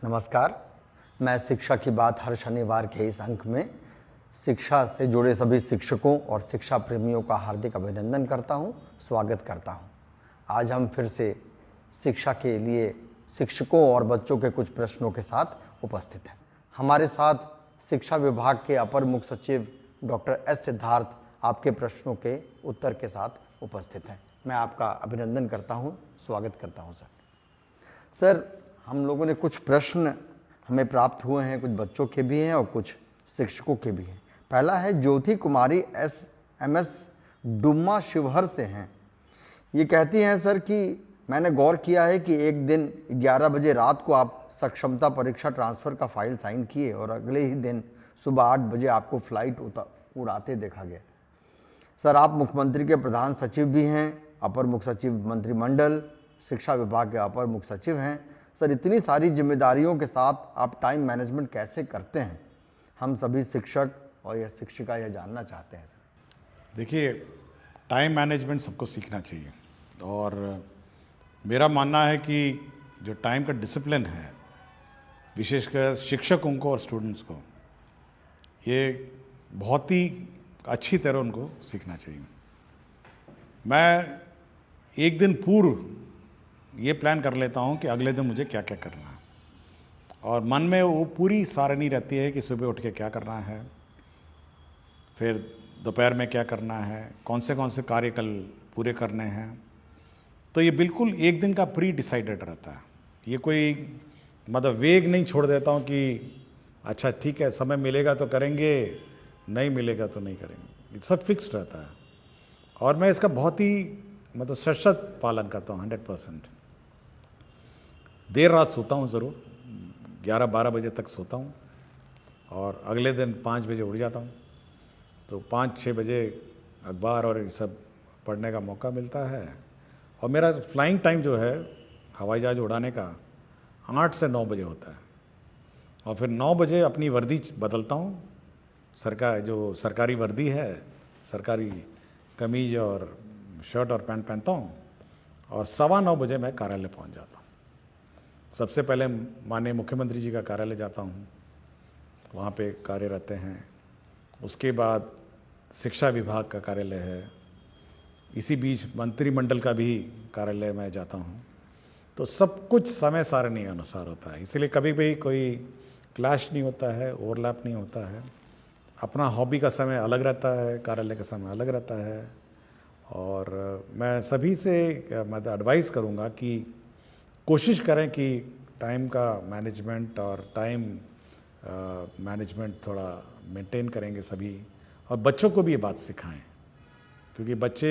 नमस्कार। मैं शिक्षा की बात हर शनिवार के इस अंक में शिक्षा से जुड़े सभी शिक्षकों और शिक्षा प्रेमियों का हार्दिक अभिनंदन करता हूं, स्वागत करता हूं। आज हम फिर से शिक्षा के लिए शिक्षकों और बच्चों के कुछ प्रश्नों के साथ उपस्थित हैं। हमारे साथ शिक्षा विभाग के अपर मुख्य सचिव डॉक्टर एस सिद्धार्थ आपके प्रश्नों के उत्तर के साथ उपस्थित हैं। मैं आपका अभिनंदन करता हूं, स्वागत करता हूं सर। हम लोगों ने कुछ प्रश्न हमें प्राप्त हुए हैं, कुछ बच्चों के भी हैं और कुछ शिक्षकों के भी हैं। पहला है ज्योति कुमारी SMS डुम्मा शिवहर से हैं। ये कहती हैं सर कि मैंने गौर किया है कि एक दिन 11 बजे रात को आप सक्षमता परीक्षा ट्रांसफ़र का फाइल साइन किए और अगले ही दिन सुबह 8 बजे आपको फ्लाइट उड़ाते देखा गया। सर, आप मुख्यमंत्री के प्रधान सचिव भी हैं, अपर मुख्य सचिव मंत्रिमंडल, शिक्षा विभाग के अपर मुख्य सचिव हैं। सर, इतनी सारी जिम्मेदारियों के साथ आप टाइम मैनेजमेंट कैसे करते हैं? हम सभी शिक्षक और यह शिक्षिका यह जानना चाहते हैं सर। देखिए, टाइम मैनेजमेंट सबको सीखना चाहिए और मेरा मानना है कि जो टाइम का डिसिप्लिन है, विशेषकर शिक्षकों को और स्टूडेंट्स को, ये बहुत ही अच्छी तरह उनको सीखना चाहिए। मैं एक दिन पूर्व ये प्लान कर लेता हूँ कि अगले दिन मुझे क्या क्या करना है, और मन में वो पूरी सारणी रहती है कि सुबह उठ के क्या करना है, फिर दोपहर में क्या करना है, कौन से कार्य कल पूरे करने हैं। तो ये बिल्कुल एक दिन का प्री डिसाइडेड रहता है। ये कोई मतलब वेग नहीं छोड़ देता हूँ कि अच्छा ठीक है, समय मिलेगा तो करेंगे, नहीं मिलेगा तो नहीं करेंगे। ये सब फिक्स्ड रहता है और मैं इसका बहुत ही मतलब सशक्त पालन करता हूँ, 100%। देर रात सोता हूँ ज़रूर, 11-12 बजे तक सोता हूँ और अगले दिन 5 बजे उठ जाता हूँ। तो 5-6 बजे अखबार और ये सब पढ़ने का मौका मिलता है। और मेरा फ्लाइंग टाइम जो है हवाई जहाज़ उड़ाने का 8 से 9 बजे होता है और फिर 9 बजे अपनी वर्दी बदलता हूँ। जो सरकारी वर्दी है, सरकारी कमीज और शर्ट और पैंट पहनता हूँ और 9:15 बजे मैं कार्यालय पहुँच जाता हूँ। सबसे पहले माननीय मुख्यमंत्री जी का कार्यालय जाता हूँ, वहाँ पे कार्य रहते हैं। उसके बाद शिक्षा विभाग का कार्यालय है, इसी बीच मंत्रिमंडल का भी कार्यालय में जाता हूँ। तो सब कुछ समय सारणी अनुसार होता है, इसलिए कभी भी कोई क्लैश नहीं होता है, ओवरलैप नहीं होता है। अपना हॉबी का समय अलग रहता है, कार्यालय का समय अलग रहता है। और मैं सभी से मतलब एडवाइस करूँगा कि कोशिश करें कि टाइम का मैनेजमेंट और टाइम मैनेजमेंट थोड़ा मेंटेन करेंगे सभी, और बच्चों को भी ये बात सिखाएं, क्योंकि बच्चे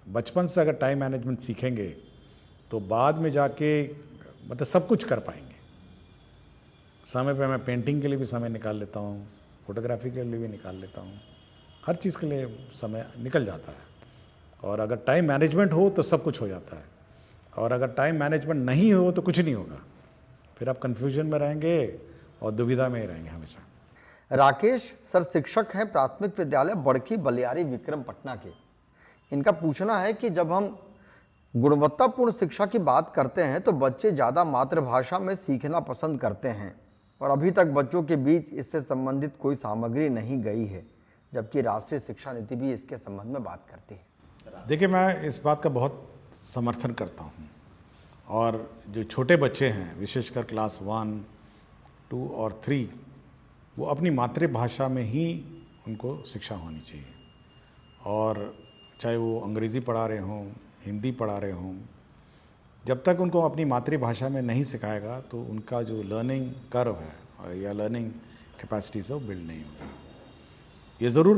बचपन से अगर टाइम मैनेजमेंट सीखेंगे तो बाद में जाके मतलब सब कुछ कर पाएंगे। समय पे मैं पेंटिंग के लिए भी समय निकाल लेता हूँ, फोटोग्राफी के लिए भी निकाल लेता हूँ, हर चीज़ के लिए समय निकल जाता है। और अगर टाइम मैनेजमेंट हो तो सब कुछ हो जाता है, और अगर टाइम मैनेजमेंट नहीं हो तो कुछ नहीं होगा। फिर आप कंफ्यूजन में रहेंगे और दुविधा में ही रहेंगे हमेशा। राकेश सर शिक्षक हैं प्राथमिक विद्यालय बड़की बलियारी विक्रम पटना के। इनका पूछना है कि जब हम गुणवत्तापूर्ण शिक्षा की बात करते हैं तो बच्चे ज़्यादा मातृभाषा में सीखना पसंद करते हैं और अभी तक बच्चों के बीच इससे संबंधित कोई सामग्री नहीं गई है, जबकि राष्ट्रीय शिक्षा नीति भी इसके संबंध में बात करती है। देखिए, मैं इस बात का बहुत समर्थन करता हूँ, और जो छोटे बच्चे हैं विशेषकर क्लास 1, 2 और 3, वो अपनी मातृभाषा में ही उनको शिक्षा होनी चाहिए। और चाहे वो अंग्रेज़ी पढ़ा रहे हों, हिंदी पढ़ा रहे हों, जब तक उनको अपनी मातृभाषा में नहीं सिखाएगा तो उनका जो लर्निंग कर्व है या लर्निंग कैपेसिटी से वो बिल्ड नहीं होगी। ये ज़रूर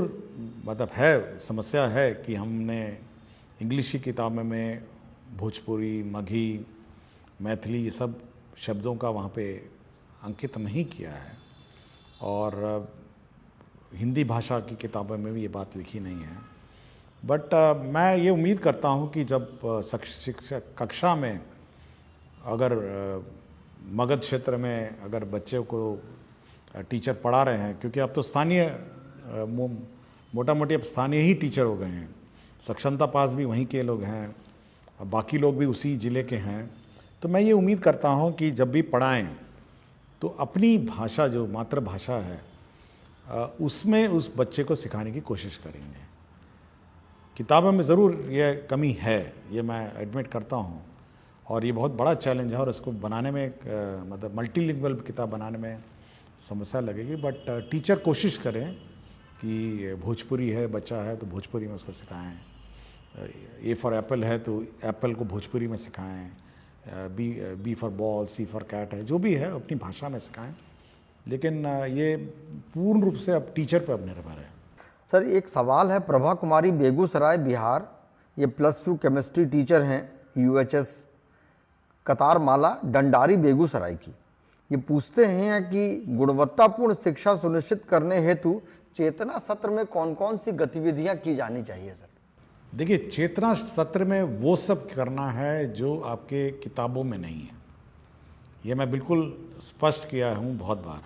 मतलब है, समस्या है कि हमने इंग्लिश की किताबों में भोजपुरी, मगही, मैथिली ये सब शब्दों का वहाँ पे अंकित नहीं किया है, और हिंदी भाषा की किताबों में भी ये बात लिखी नहीं है। बट मैं ये उम्मीद करता हूँ कि जब शिक्षक कक्षा में अगर मगध क्षेत्र में अगर बच्चे को टीचर पढ़ा रहे हैं, क्योंकि अब तो स्थानीय मोटा मोटी अब स्थानीय ही टीचर हो गए हैं, सक्षमता पास भी वहीं के लोग हैं, बाकी लोग भी उसी ज़िले के हैं, तो मैं ये उम्मीद करता हूँ कि जब भी पढ़ाएं तो अपनी भाषा जो मातृभाषा है उसमें उस बच्चे को सिखाने की कोशिश करेंगे। किताबों में ज़रूर ये कमी है, ये मैं एडमिट करता हूँ, और ये बहुत बड़ा चैलेंज है, और इसको बनाने में मतलब मल्टीलिंगुअल किताब बनाने में समस्या लगेगी। बट टीचर कोशिश करें कि भोजपुरी है, बच्चा है तो भोजपुरी में उसको सिखाएं, ए फॉर एप्पल है तो एप्पल को भोजपुरी में सिखाएं, B for ball, C for cat है, जो भी है अपनी भाषा में सिखाएं। लेकिन ये पूर्ण रूप से अब टीचर पर अब निर्भर है। सर एक सवाल है, प्रभा कुमारी बेगूसराय बिहार, ये +2 केमिस्ट्री टीचर हैं, UHS कतार माला डंडारी बेगूसराय की। ये पूछते हैं कि गुणवत्तापूर्ण शिक्षा सुनिश्चित करने हेतु चेतना सत्र में कौन कौन सी गतिविधियां की जानी चाहिए सर? देखिए, चेतना सत्र में वो सब करना है जो आपके किताबों में नहीं है। ये मैं बिल्कुल स्पष्ट किया हूँ बहुत बार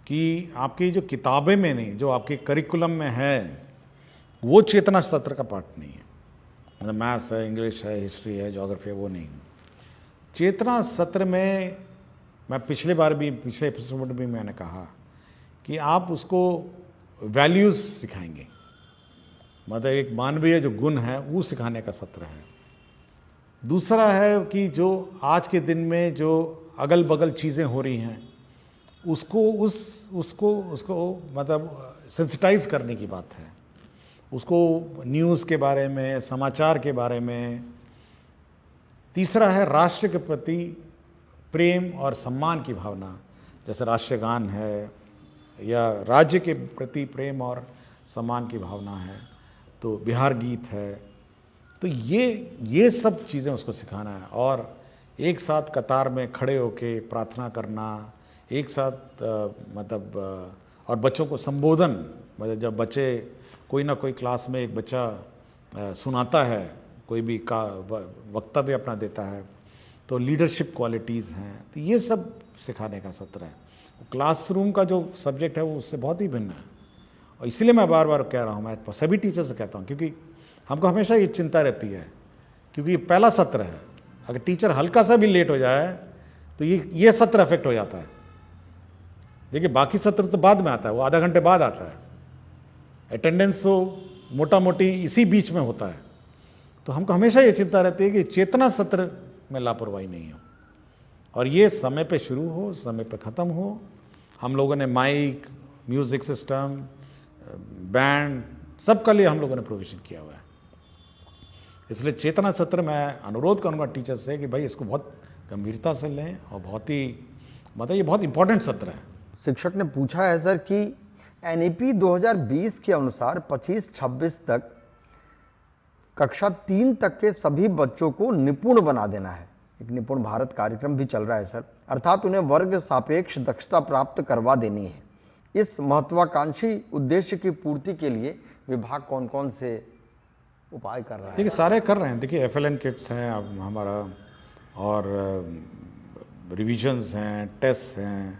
कि आपकी जो किताबें में नहीं, जो आपके करिकुलम में है, वो चेतना सत्र का पार्ट नहीं है। मतलब मैथ्स है, इंग्लिश है, हिस्ट्री है, ज्योग्राफी है, वो नहीं। चेतना सत्र में मैं पिछले एपिसोड में मैंने कहा कि आप उसको वैल्यूज़ सिखाएंगे, मतलब एक मानवीय जो गुण है वो सिखाने का सत्र है। दूसरा है कि जो आज के दिन में जो अगल बगल चीज़ें हो रही हैं उसको मतलब सेंसिटाइज करने की बात है, उसको न्यूज़ के बारे में, समाचार के बारे में। तीसरा है राष्ट्र के प्रति प्रेम और सम्मान की भावना, जैसे राष्ट्रीय गान है या राज्य के प्रति प्रेम और सम्मान की भावना है, तो बिहार गीत है। तो ये सब चीज़ें उसको सिखाना है, और एक साथ कतार में खड़े होके प्रार्थना करना, एक साथ और बच्चों को संबोधन, मतलब जब बच्चे कोई ना कोई क्लास में एक बच्चा सुनाता है, कोई भी का वक्तव्य अपना देता है, तो लीडरशिप क्वालिटीज़ हैं, तो ये सब सिखाने का सत्र है। क्लासरूम का जो सब्जेक्ट है वो उससे बहुत ही भिन्न है, और इसलिए मैं बार बार कह रहा हूँ, मैं सभी टीचर से कहता हूँ, क्योंकि हमको हमेशा ये चिंता रहती है, क्योंकि ये पहला सत्र है, अगर टीचर हल्का सा भी लेट हो जाए तो ये सत्र अफेक्ट हो जाता है। देखिए, बाकी सत्र तो बाद में आता है, वो आधा घंटे बाद आता है, अटेंडेंस तो मोटा मोटी इसी बीच में होता है। तो हमको हमेशा ये चिंता रहती है कि चेतना सत्र में लापरवाही नहीं हो, और ये समय पे शुरू हो, समय पे ख़त्म हो। हम लोगों ने माइक, म्यूज़िक सिस्टम, बैंड, सबका लिए हम लोगों ने प्रोविज़न किया हुआ है। इसलिए चेतना सत्र मैं अनुरोध करूंगा टीचर से कि भाई इसको बहुत गंभीरता से लें, और बहुत ही मतलब ये बहुत इंपॉर्टेंट सत्र है। शिक्षक ने पूछा है सर कि NEP 2020 के अनुसार 25-26 तक कक्षा 3 तक के सभी बच्चों को निपुण बना देना है। एक निपुण भारत कार्यक्रम भी चल रहा है सर, अर्थात उन्हें वर्ग सापेक्ष दक्षता प्राप्त करवा देनी है। इस महत्वाकांक्षी उद्देश्य की पूर्ति के लिए विभाग कौन कौन से उपाय कर रहा है? देखिए, सारे कर रहे हैं। देखिए, FLN किट्स हैं अब हमारा, और रिविजन्स हैं, टेस्ट हैं,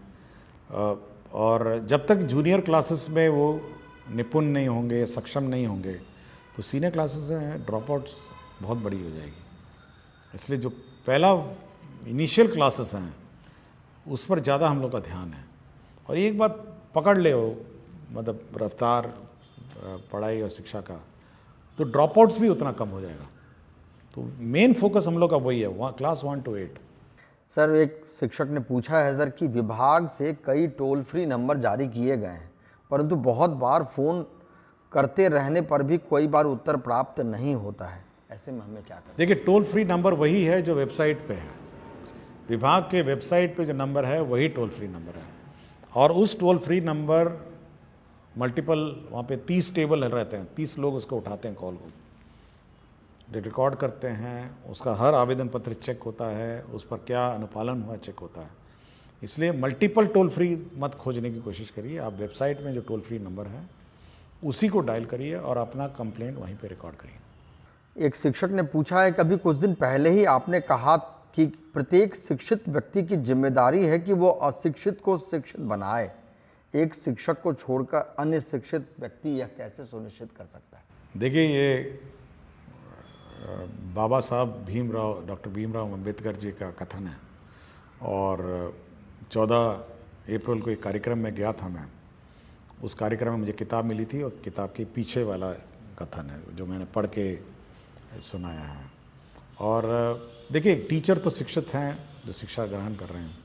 और जब तक जूनियर क्लासेस में वो निपुण नहीं होंगे, सक्षम नहीं होंगे, तो सीनियर क्लासेस में ड्रॉप आउट्स बहुत बड़ी हो जाएगी। इसलिए जो पहला इनिशियल क्लासेस हैं उस पर ज़्यादा हम लोग का ध्यान है, और एक बार पकड़ ले वो मतलब रफ्तार पढ़ाई और शिक्षा का, तो ड्रॉप आउट्स भी उतना कम हो जाएगा। तो मेन फोकस हम लोग का वही है, क्लास 1 to 8। सर एक शिक्षक ने पूछा है सर कि विभाग से कई टोल फ्री नंबर जारी किए गए हैं, परंतु बहुत बार फ़ोन करते रहने पर भी कोई बार उत्तर प्राप्त नहीं होता है, ऐसे में हमें क्या करना? देखिए, टोल फ्री नंबर वही है जो वेबसाइट पे है, विभाग के वेबसाइट पे जो नंबर है वही टोल फ्री नंबर है, और उस टोल फ्री नंबर मल्टीपल वहाँ पे 30 टेबल रहते हैं, 30 लोग उसको उठाते हैं, कॉल को रिकॉर्ड करते हैं, उसका हर आवेदन पत्र चेक होता है, उस पर क्या अनुपालन हुआ चेक होता है। इसलिए मल्टीपल टोल फ्री मत खोजने की कोशिश करिए, आप वेबसाइट में जो टोल फ्री नंबर है उसी को डायल करिए और अपना कंप्लेंट वहीं पे रिकॉर्ड करिए। एक शिक्षक ने पूछा है, कभी कुछ दिन पहले ही आपने कहा कि प्रत्येक शिक्षित व्यक्ति की जिम्मेदारी है कि वो अशिक्षित को शिक्षित बनाए, एक शिक्षक को छोड़कर अन्य शिक्षित व्यक्ति यह कैसे सुनिश्चित कर सकता है? देखिए, ये बाबा साहब डॉक्टर भीमराव अम्बेडकर जी का कथन है, और 14 अप्रैल को एक कार्यक्रम में गया था मैं। उस कार्यक्रम में मुझे किताब मिली थी और किताब के पीछे वाला कथन है जो मैंने पढ़ के सुनाया है। और देखिए, टीचर तो शिक्षित हैं जो शिक्षा ग्रहण कर रहे हैं,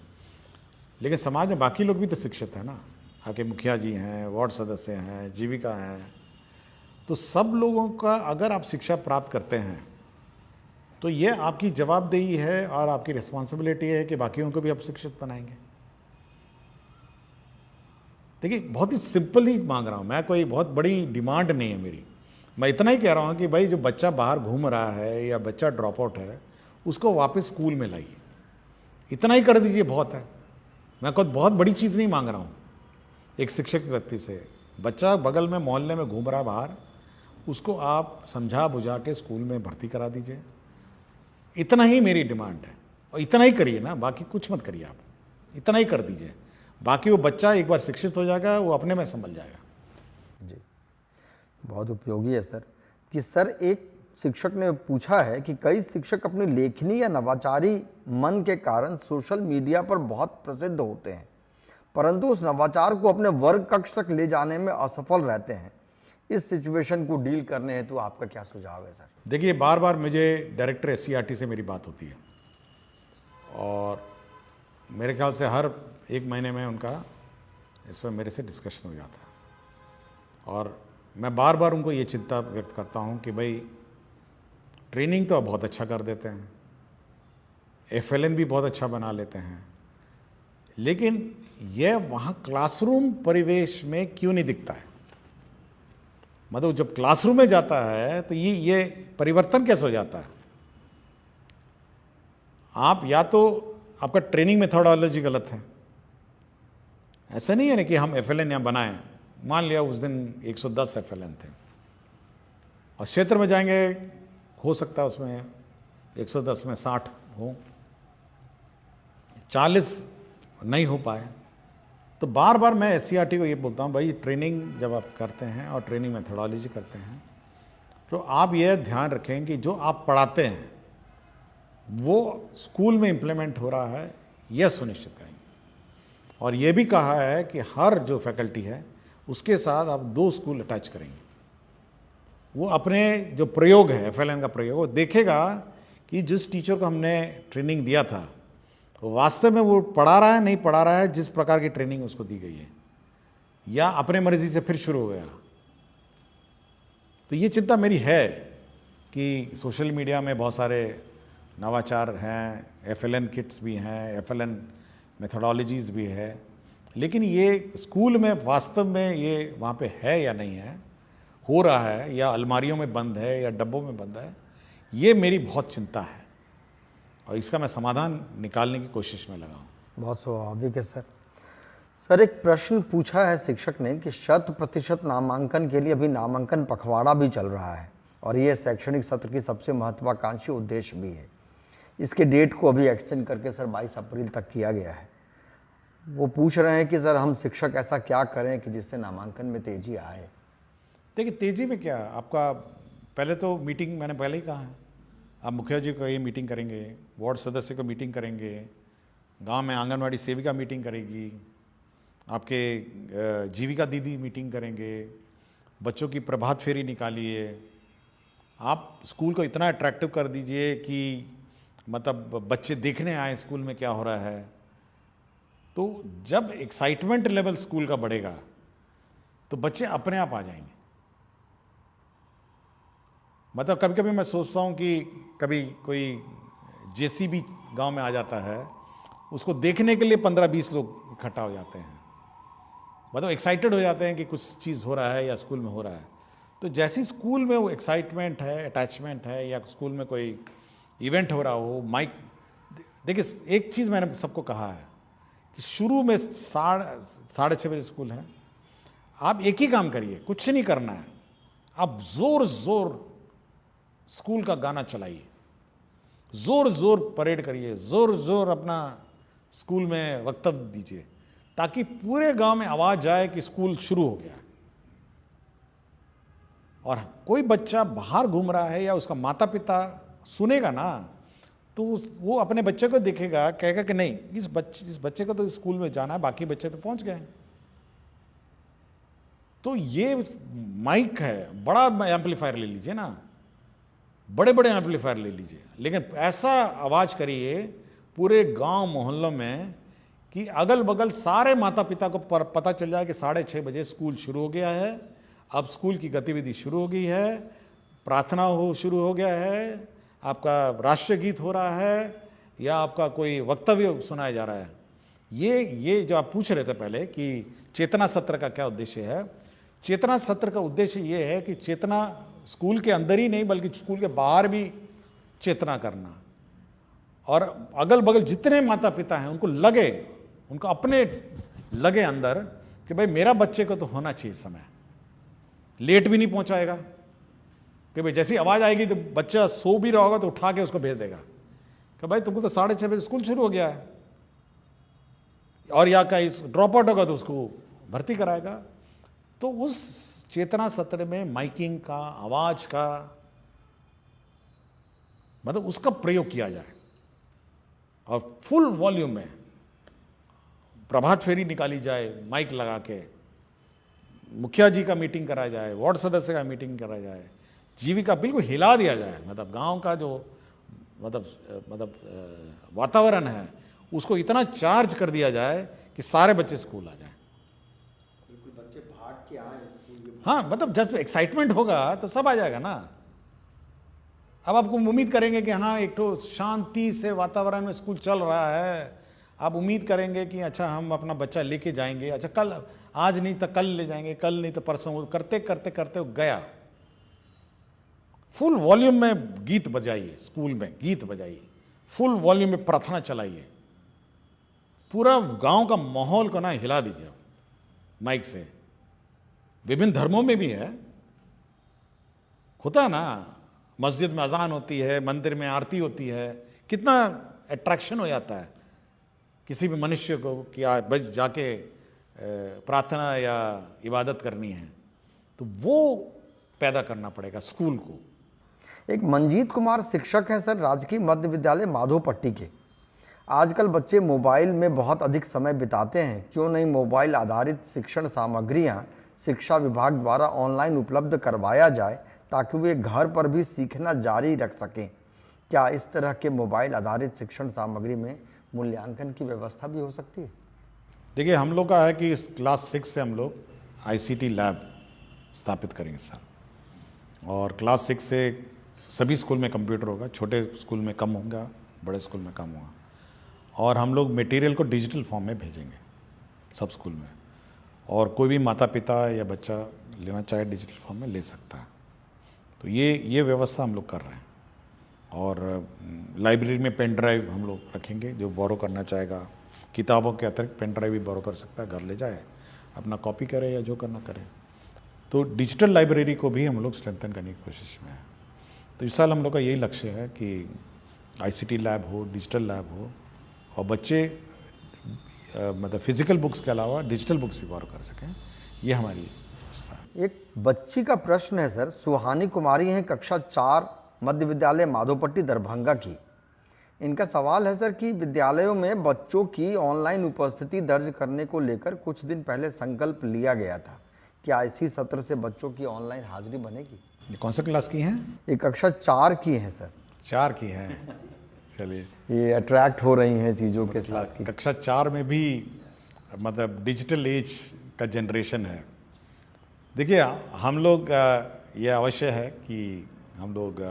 लेकिन समाज में बाकी लोग भी तो शिक्षित हैं ना। आपके मुखिया जी हैं, वार्ड सदस्य हैं, जीविका हैं, तो सब लोगों का अगर आप शिक्षा प्राप्त करते हैं तो ये आपकी जवाबदेही है और आपकी रिस्पॉन्सिबिलिटी है कि बाकियों को भी आप शिक्षित बनाएंगे। देखिए, बहुत ही सिंपल ही मांग रहा हूँ मैं, कोई बहुत बड़ी डिमांड नहीं है मेरी। मैं इतना ही कह रहा हूँ कि भाई जो बच्चा बाहर घूम रहा है या बच्चा ड्रॉप आउट है उसको वापस स्कूल में लाइए, इतना ही कर दीजिए, बहुत है। मैं कोई बहुत बड़ी चीज़ नहीं मांग रहा हूँ एक शिक्षक व्यक्ति से। बच्चा बगल में मोहल्ले में घूम रहा है बाहर, उसको आप समझा बुझा के स्कूल में भर्ती करा दीजिए, इतना ही मेरी डिमांड है। और इतना ही करिए ना, बाकी कुछ मत करिए, आप इतना ही कर दीजिए। बाकी वो बच्चा एक बार शिक्षित हो जाएगा, वो अपने में संभल जाएगा। जी, बहुत उपयोगी है सर। कि सर, एक शिक्षक ने पूछा है कि कई शिक्षक अपनी लेखनी या नवाचारी मन के कारण सोशल मीडिया पर बहुत प्रसिद्ध होते हैं, परंतु उस नवाचार को अपने वर्ग कक्ष तक ले जाने में असफल रहते हैं। इस सिचुएशन को डील करने हेतु तो आपका क्या सुझाव है सर? देखिए, बार बार मुझे डायरेक्टर SCERT से मेरी बात होती है और मेरे ख्याल से हर एक महीने में उनका इस पर मेरे से डिस्कशन हो जाता है। और मैं बार बार उनको ये चिंता व्यक्त करता हूँ कि भाई ट्रेनिंग तो बहुत अच्छा कर देते हैं, FLN भी बहुत अच्छा बना लेते हैं, लेकिन यह वहाँ क्लासरूम परिवेश में क्यों नहीं दिखता है? मतलब जब क्लासरूम में जाता है तो ये परिवर्तन कैसे हो जाता है? आप या तो आपका ट्रेनिंग मेथोडोलॉजी गलत है। ऐसा नहीं है ना कि हम FLN यहाँ बनाएं, मान लिया उस दिन 110 FLN थे और क्षेत्र में जाएंगे, हो सकता है उसमें 110 में 60 हो, 40 नहीं हो पाए। तो बार बार मैं SCERT को ये बोलता हूँ, भाई ट्रेनिंग जब आप करते हैं और ट्रेनिंग मेथोडोलॉजी करते हैं तो आप ये ध्यान रखें कि जो आप पढ़ाते हैं वो स्कूल में इम्प्लीमेंट हो रहा है, यह सुनिश्चित करेंगे। और ये भी कहा है कि हर जो फैकल्टी है उसके साथ आप 2 स्कूल अटैच करेंगे। वो अपने जो प्रयोग है FLN का प्रयोग, वो देखेगा कि जिस टीचर को हमने ट्रेनिंग दिया था वास्तव में वो पढ़ा रहा है, नहीं पढ़ा रहा है जिस प्रकार की ट्रेनिंग उसको दी गई है, या अपने मर्जी से फिर शुरू हो गया। तो ये चिंता मेरी है कि सोशल मीडिया में बहुत सारे नवाचार हैं, FLN किट्स भी हैं, FLN मेथोडोलॉजीज़ भी है, लेकिन ये स्कूल में वास्तव में ये वहाँ पे है या नहीं है, हो रहा है या अलमारियों में बंद है या डब्बों में बंद है, ये मेरी बहुत चिंता है और इसका मैं समाधान निकालने की कोशिश में लगा हूँ। बहुत स्वाभाविक है सर। सर, एक प्रश्न पूछा है शिक्षक ने कि 100% नामांकन के लिए अभी नामांकन पखवाड़ा भी चल रहा है और यह शैक्षणिक सत्र की सबसे महत्वाकांक्षी उद्देश्य भी है। इसके डेट को अभी एक्सटेंड करके सर 22 अप्रैल तक किया गया है। वो पूछ रहे हैं कि सर हम शिक्षक ऐसा क्या करें कि जिससे नामांकन में तेजी आए? देखिए, तेजी में क्या, आपका पहले तो मीटिंग, मैंने पहले ही कहा है, आप मुखिया जी को ये मीटिंग करेंगे, वार्ड सदस्य को मीटिंग करेंगे, गांव में आंगनवाड़ी सेविका मीटिंग करेगी, आपके जीविका दीदी मीटिंग करेंगे, बच्चों की प्रभात फेरी निकालिए, आप स्कूल को इतना अट्रैक्टिव कर दीजिए कि मतलब बच्चे देखने आए स्कूल में क्या हो रहा है। तो जब एक्साइटमेंट लेवल स्कूल का बढ़ेगा तो बच्चे अपने आप आ जाएंगे। मतलब कभी कभी मैं सोचता हूँ कि कभी कोई JCB गांव में आ जाता है, उसको देखने के लिए 15-20 लोग इकट्ठा हो जाते हैं, मतलब एक्साइटेड हो जाते हैं कि कुछ चीज़ हो रहा है या स्कूल में हो रहा है। तो जैसी स्कूल में वो एक्साइटमेंट है, अटैचमेंट है, या स्कूल में कोई इवेंट हो रहा हो, माइक, देखिए एक चीज़ मैंने सबको कहा है कि शुरू में 6:30 बजे स्कूल है, आप एक ही काम करिए, कुछ नहीं करना है, आप जोर जोर स्कूल का गाना चलाइए, जोर जोर परेड करिए, जोर जोर अपना स्कूल में वक्तव्य दीजिए, ताकि पूरे गांव में आवाज जाए कि स्कूल शुरू हो गया। और कोई बच्चा बाहर घूम रहा है या उसका माता पिता सुनेगा ना, तो वो अपने बच्चे को देखेगा, कहेगा कि नहीं इस बच्चे को तो स्कूल में जाना है, बाकी बच्चे तो पहुंच गए। तो ये माइक है, बड़ा एम्पलीफायर ले लीजिए ना, बड़े बड़े एम्पलीफायर ले लीजिए, लेकिन ऐसा आवाज करिए पूरे गांव मोहल्लों में कि अगल बगल सारे माता पिता को पता चल जाए कि 6:30 बजे स्कूल शुरू हो गया है, अब स्कूल की गतिविधि शुरू हो गई है, प्रार्थना शुरू हो गया है, आपका राष्ट्रीय गीत हो रहा है या आपका कोई वक्तव्य सुनाया जा रहा है। ये जो आप पूछ रहे थे पहले कि चेतना सत्र का क्या उद्देश्य है, चेतना सत्र का उद्देश्य ये है कि चेतना स्कूल के अंदर ही नहीं बल्कि स्कूल के बाहर भी चेतना करना, और अगल बगल जितने माता पिता हैं उनको अपने लगे अंदर कि भाई मेरा बच्चे को तो होना चाहिए समय, लेट भी नहीं पहुंचाएगा, कि भाई जैसी आवाज आएगी तो बच्चा सो भी रहा होगा तो उठा के उसको भेज देगा कि भाई तुमको तो 6:30 बजे स्कूल शुरू हो गया है, और या कहीं ड्रॉप आउट होगा तो उसको भर्ती कराएगा। तो उस चेतना सत्र में माइकिंग का, आवाज का, मतलब उसका प्रयोग किया जाए और फुल वॉल्यूम में प्रभात फेरी निकाली जाए, माइक लगा के मुखिया जी का मीटिंग कराया जाए, वार्ड सदस्य का मीटिंग कराया जाए, जीविका बिल्कुल हिला दिया जाए, मतलब गांव का जो वातावरण है उसको इतना चार्ज कर दिया जाए कि सारे बच्चे स्कूल आ जाएं। बिल्कुल बच्चे भाग के आए स्कूल। हाँ, मतलब जब एक्साइटमेंट होगा तो सब आ जाएगा ना। अब आपको उम्मीद करेंगे कि हाँ एक तो शांति से वातावरण में स्कूल चल रहा है, आप उम्मीद करेंगे कि अच्छा हम अपना बच्चा लेके जाएंगे, अच्छा कल, आज नहीं तो कल ले जाएंगे, कल नहीं तो परसों, करते करते करते गया। फुल वॉल्यूम में गीत बजाइए, स्कूल में गीत बजाइए, फुल वॉल्यूम में प्रार्थना चलाइए, पूरा गांव का माहौल को ना हिला दीजिए माइक से। विभिन्न धर्मों में भी है, होता है ना, मस्जिद में अजान होती है, मंदिर में आरती होती है, कितना अट्रैक्शन हो जाता है किसी भी मनुष्य को कि बस जाके प्रार्थना या इबादत करनी है, तो वो पैदा करना पड़ेगा स्कूल को। एक मंजीत कुमार शिक्षक हैं सर, राजकीय मध्य विद्यालय माधोपट्टी के। आजकल बच्चे मोबाइल में बहुत अधिक समय बिताते हैं, क्यों नहीं मोबाइल आधारित शिक्षण सामग्रियां शिक्षा विभाग द्वारा ऑनलाइन उपलब्ध करवाया जाए ताकि वे घर पर भी सीखना जारी रख सकें। क्या इस तरह के मोबाइल आधारित शिक्षण सामग्री में मूल्यांकन की व्यवस्था भी हो सकती है? देखिए, हम लोग का है कि इस क्लास 6 से हम लोग ICT लैब स्थापित करेंगे सर, और क्लास 6 से सभी स्कूल में कंप्यूटर होगा, छोटे स्कूल में कम होगा, बड़े स्कूल में कम होगा, और हम लोग मटेरियल को डिजिटल फॉर्म में भेजेंगे सब स्कूल में, और कोई भी माता पिता या बच्चा लेना चाहे डिजिटल फॉर्म में ले सकता है। तो ये व्यवस्था हम लोग कर रहे हैं, और लाइब्रेरी में पेन ड्राइव हम लोग रखेंगे, जो बोरो करना चाहेगा किताबों के अतिरिक्त पेन ड्राइव भी बोरो कर सकता है, घर ले जाए अपना कॉपी करे या जो करना करे। तो डिजिटल लाइब्रेरी को भी हम लोग स्ट्रेंथन करने की कोशिश में है। तो इस साल हम लोग का यही लक्ष्य है कि ICT लैब हो, डिजिटल लैब हो, और बच्चे मतलब फिजिकल बुक्स के अलावा डिजिटल बुक्स भी बोरो कर सकें, ये हमारी व्यवस्था है। एक बच्ची का प्रश्न है सर, सुहानी कुमारी हैं, कक्षा 4 मध्य विद्यालय माधोपट्टी दरभंगा की। इनका सवाल है सर कि विद्यालयों में बच्चों की ऑनलाइन उपस्थिति दर्ज करने को लेकर कुछ दिन पहले संकल्प लिया गया था, क्या इसी सत्र से बच्चों की ऑनलाइन हाजिरी बनेगी? ये कौन सा क्लास की हैं? ये कक्षा 4 की है सर। 4 की हैं, चलिए, ये अट्रैक्ट हो रही हैं चीज़ों के साथ की। कक्षा 4 में भी मतलब डिजिटल एज का जनरेशन है। देखिए, हम लोग ये अवश्य है कि हम लोग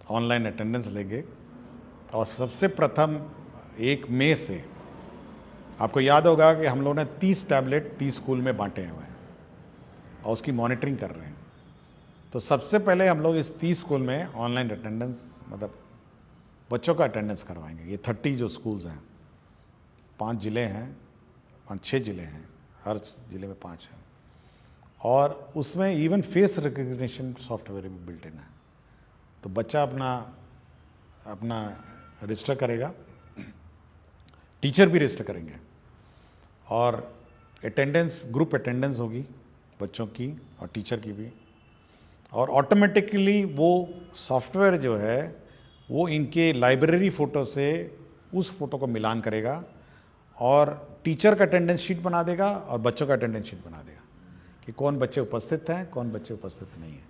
ऑनलाइन अटेंडेंस लेंगे, और सबसे प्रथम 1 मई से आपको याद होगा कि हम लोगों ने 30 टैबलेट 30 स्कूल में बांटे हुए हैं और उसकी मॉनिटरिंग कर रहे हैं। तो सबसे पहले हम लोग इस 30 स्कूल में ऑनलाइन अटेंडेंस, मतलब बच्चों का अटेंडेंस करवाएंगे। ये 30 जो स्कूल्स हैं, 5 ज़िले हैं, 5-6 ज़िले हैं, हर ज़िले में 5 हैं, और उसमें इवन फेस रिकग्निशन सॉफ्टवेयर भी बिल्ट इन है। तो बच्चा अपना रजिस्टर करेगा, टीचर भी रजिस्टर करेंगे, और अटेंडेंस, ग्रुप अटेंडेंस होगी बच्चों की और टीचर की भी, और ऑटोमेटिकली वो सॉफ्टवेयर जो है वो इनके लाइब्रेरी फ़ोटो से उस फोटो को मिलान करेगा और टीचर का अटेंडेंस शीट बना देगा और बच्चों का अटेंडेंस शीट बना देगा कि कौन बच्चे उपस्थित हैं, कौन बच्चे उपस्थित नहीं हैं।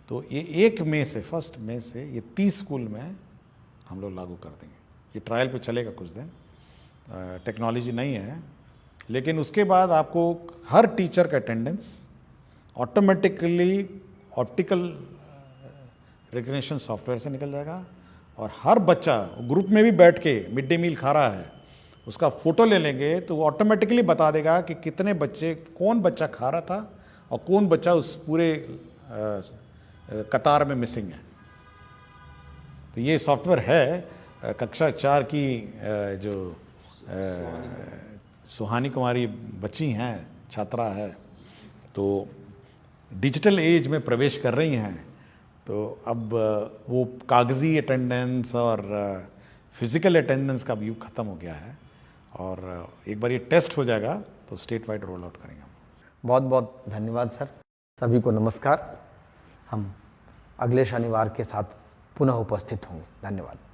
तो ये 1 मई से 1 मई से ये 30 स्कूल में हम लोग लागू कर देंगे। ये ट्रायल पे चलेगा कुछ दिन, टेक्नोलॉजी नहीं है, लेकिन उसके बाद आपको हर टीचर का attendance automatically optical recognition software से निकल जाएगा और हर बच्चा ग्रुप में भी बैठ के मिड डे मील खा रहा है, उसका फ़ोटो ले लेंगे तो वो ऑटोमेटिकली बता देगा कि कितने बच्चे, कौन बच्चा खा रहा था और कौन बच्चा उस पूरे कतार में मिसिंग है। तो ये सॉफ्टवेयर है। कक्षा 4 की जो सुहानी कुमारी बच्ची हैं, छात्रा है, तो डिजिटल एज में प्रवेश कर रही हैं, तो अब वो कागज़ी अटेंडेंस और फिज़िकल अटेंडेंस का युग ख़त्म हो गया है और एक बार ये टेस्ट हो जाएगा तो स्टेट वाइड रोल आउट करेंगे हम। बहुत बहुत धन्यवाद सर। सभी को नमस्कार। हम अगले शनिवार के साथ पुनः उपस्थित होंगे। धन्यवाद।